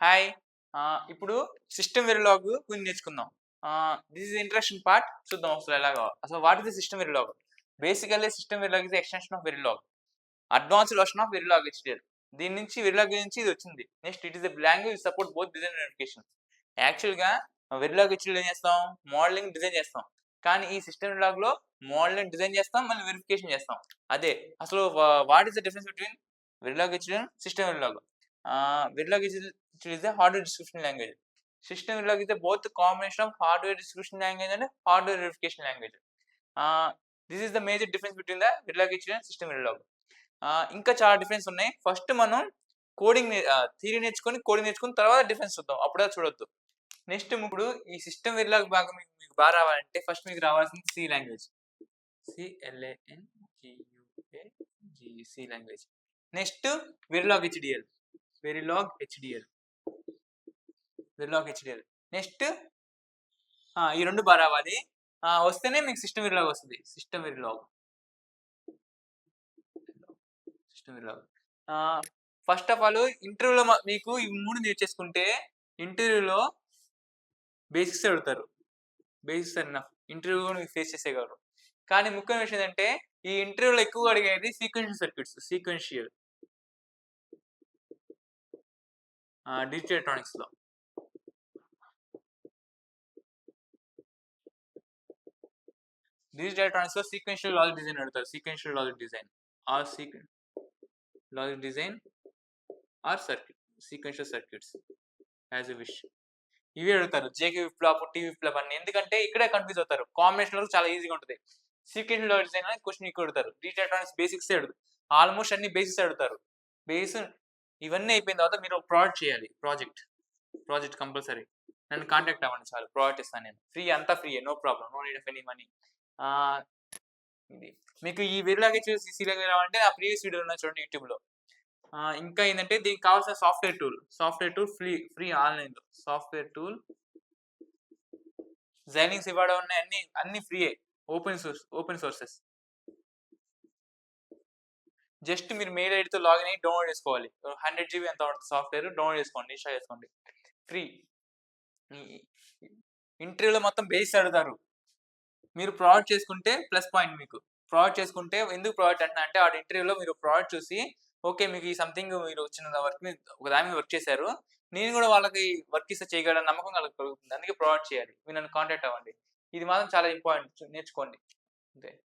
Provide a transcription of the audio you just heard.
Hi. ఇప్పుడు system Verilog గురించి నేర్చుకుందాం. This is interesting part. చూద్దాం అసలు ఎలాగో. అసలు what is the System Verilog? Basically System Verilog is extension of Verilog. Advanced version of Verilog HDL. దీని నుంచి వెరిలాగ్ నుంచి ఇది వచ్చింది. Next it is a language support both design and verification. యాక్చువల్‌గా వెరిలాగ్ హెచ్‌డిఎల్ ఏం చేస్తాం? మోడలింగ్, డిజైన్ చేస్తాం. కానీ ఈ సిస్టమ్ వెరిలాగ్‌లో మోడలింగ్, డిజైన్ చేస్తాం. మళ్ళీ వెరిఫికేషన్ చేస్తాం. అదే అసలు what is the difference between Verilog HDL, System Verilog? Verilog is a hardware description language. System Verilog is a both the combination of hardware description language and hardware verification language. This is the major difference between the Verilog HDL and System Verilog. ఇంకా చాలా difference ఉన్నాయి. First మనం coding theory నేర్చుకొని coding నేర్చుకుని తర్వాత difference చూద్దాం. అప్పుడే చూడొద్దు. నెక్స్ట్ ఇప్పుడు ఈ సిస్టమ్ వెరిలాగ్ భాగం మీకు బాగా రావాలంటే ఫస్ట్ మీకు రావాల్సింది C language. C language. Next Verilog HDL. Verilog HDL. Next ఈ రెండు బాగా రావాలి. వస్తేనే మీకు సిస్టమ్ వెరిలాగ్ వస్తుంది. System Verilog. First of all ఇంటర్వ్యూలో మీకు ఈ మూడు నేర్చేసుకుంటే ఇంటర్వ్యూలో బేసిక్స్ అడుగుతారు. Basics enough. ఇంటర్వ్యూ మీరు ఫేస్ చేసేయగలరు. కానీ ముఖ్యమైన విషయం ఏంటంటే ఈ ఇంటర్వ్యూలో ఎక్కువగా అడిగేది సీక్వెన్షియల్ సర్క్యూట్స్. సీక్వెన్షియల్ డిజిటల్ ఎలక్ట్రానిక్స్‌లో. డిజిటల్ ఎలక్ట్రానిక్స్‌లో సీక్వెన్షియల్ లాజిక్ డిజైన్ అడుగుతారు. Sequential logic design or logic design or circuit. Sequential circuits as you wish. ఇవి అడుగుతారు. JK flip flop, tea flip flop అన్ని. ఎందుకంటే ఇక్కడే కన్ఫ్యూజ్ అవుతారు. కాంబినేషన్ వరకు చాలా ఈజీగా ఉంటుంది. సీక్వెన్షియల్ లాజిక్ డిజైన్ అనేది క్వశ్చన్ ఎక్కువ అడుగుతారు. డిజిటల్ ఎలక్ట్రానిక్స్ బేసిక్స్ అడుగుతారు. ఆల్మోస్ట్ అన్ని బేసిక్స్ అడుగుతారు. బేస్ ఇవన్నీ అయిపోయిన తర్వాత మీరు ఒక ప్రాజెక్ట్ చేయాలి. Project compulsory. నన్ను కాంటాక్ట్ అవ్వండి చాలు. ప్రాజెక్ట్ ఇస్తాను నేను. ఫ్రీ, అంతా ఫ్రీయే. No problem. No need of any money. ఇది మీకు ఈ వెరిలాగ్ హెచ్‌డిఎల్, సి లాంగ్వేజ్ రావాలంటే ఆ ప్రీవియస్ వీడియోలు ఉన్నాయి చూడండి యూట్యూబ్‌లో. ఇంకా ఏంటంటే దీనికి కావాల్సిన సాఫ్ట్‌వేర్ టూల్ ఫ్రీ ఆన్‌లైన్‌లో. సాఫ్ట్‌వేర్ టూల్ జైలింగ్స్ ఇవ్వడం ఉన్నాయి. అన్ని ఫ్రీయే. Open sources. జస్ట్ మీరు మెయిల్ ఐడితో లాగిన్ అయ్యి డౌన్లోడ్ చేసుకోవాలి. 100 GB ఎంత పడుతుంది సాఫ్ట్‌వేర్, డౌన్లోడ్ చేసుకోండి. ఇన్‌స్టాల్ చేసుకోండి. ఫ్రీ. ఇంటర్వ్యూలో మొత్తం బేసిక్స్ అడుగుతారు. మీరు ప్రాజెక్ట్ చేసుకుంటే ప్లస్ పాయింట్ మీకు. ప్రాజెక్ట్ చేసుకుంటే ఎందుకు ప్రాజెక్ట్ అంటున్నా అంటే ఆడ ఇంటర్వ్యూలో మీరు ప్రాజెక్ట్ చూసి ఓకే మీకు ఈ సంథింగ్ మీరు చిన్న వర్క్ మీద ఒక దాని మీద వర్క్ చేశారు. నేను కూడా వాళ్ళకి వర్క్ ఇస్తే చేయగలనని నమ్మకం వాళ్ళకి కలుగుతుంది. అందుకే ప్రాజెక్ట్ చేయాలి. మీరు నన్ను కాంటాక్ట్ అవ్వండి. ఇది మాత్రం చాలా ఇంపార్టెంట్. నేర్చుకోండి. అంతే.